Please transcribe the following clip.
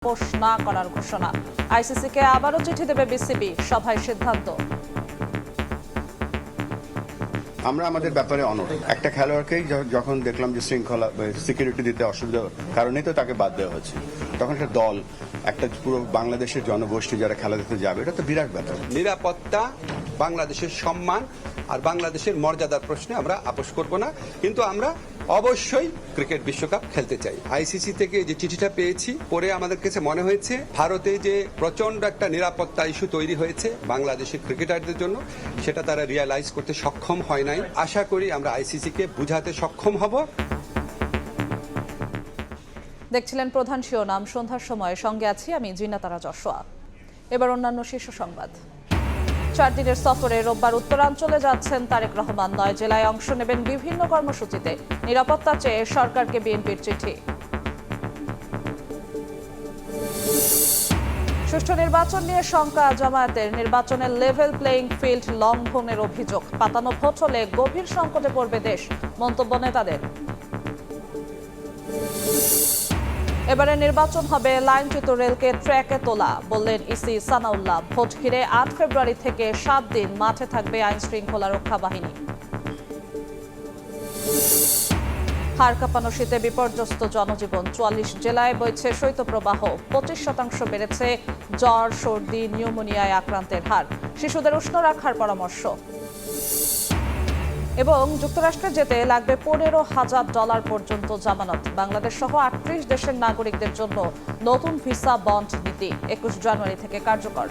আপোষ না করার ঘোষণা। আইসিসিকে আবারও চিঠি দেবে বিসিবি, সভায় সিদ্ধান্ত। আমরা আমাদের ব্যাপারে অনড়। একটা খেলোয়াড়কেই যখন দেখলাম যে শৃঙ্খলা সিকিউরিটি দিতে অসুবিধা কারণেই তো তাকে বাদ দেওয়া হচ্ছে, তখন একটা দল, একটা পুরো বাংলাদেশের জনগোষ্ঠী যারা খেলা দেখতে যাবে, এটা তো বিরাট ব্যাপার। নিরাপত্তা, বাংলাদেশের সম্মান আর বাংলাদেশের মর্যাদার প্রশ্নে আমরা আপোষ করব না, কিন্তু আমরা অবশ্যই ক্রিকেট বিশ্বকাপ খেলতে চাই। আইসিসি থেকে যে চিঠিটা পেয়েছি পরে আমাদের কাছে মনে হয়েছে ভারতে যে প্রচন্ড একটা নিরাপত্তা ইস্যু তৈরি হয়েছে বাংলাদেশের ক্রিকেটারদের জন্য, সেটা তারা রিয়ালাইজ করতে সক্ষম হয় নাই। আশা করি আমরা আইসিসিকে বুঝাতে সক্ষম হব। দেখছিলেন প্রধান শিরোনাম, সন্ধ্যার সময় সঙ্গে আছি আমি জিনাতারা যশোয়া। এবার অন্যান্য শীর্ষ সংবাদ। 4 দিনের সফরে রোববার উত্তরাঞ্চলে যাচ্ছেন তারেক রহমান। 9 জেলায় অংশ নেবেন বিভিন্ন কর্মসূচিতে। নিরাপত্তা চেয়ে সরকারকে বিএনপির চিঠি। সুষ্ঠু নির্বাচন নিয়ে শঙ্কা জামায়াতের। নির্বাচনের লেভেল প্লেইং ফিল্ড লঙ্ঘনের অভিযোগ। পাতানো ভোট হলে গভীর সংকটে পড়বে দেশ, মন্তব্য নেতাদের। এবারে নির্বাচন হবে লাইনচ্যুত রেলকে ট্র্যাকে তোলা, বললেন ইসি সানাউল্লাহ। ভোট ঘিরে 8 ফেব্রুয়ারি থেকে 7 দিন মাঠে থাকবে আইন শৃঙ্খলা রক্ষা বাহিনী। হাড় কাঁপানো শীতে বিপর্যস্ত জনজীবন। 44 জেলায় বইছে শৈত্যপ্রবাহ। 25% বেড়েছে জ্বর, সর্দি, নিউমোনিয়ায় আক্রান্তের হার। শিশুদের উষ্ণ রাখার পরামর্শ। এবং যুক্তরাষ্ট্রে যেতে লাগবে $15,000 পর্যন্ত জামানত। বাংলাদেশ সহ 38 দেশের নাগরিকদের জন্য নতুন ভিসা বন্ড নীতি 21 জানুয়ারি থেকে কার্যকর।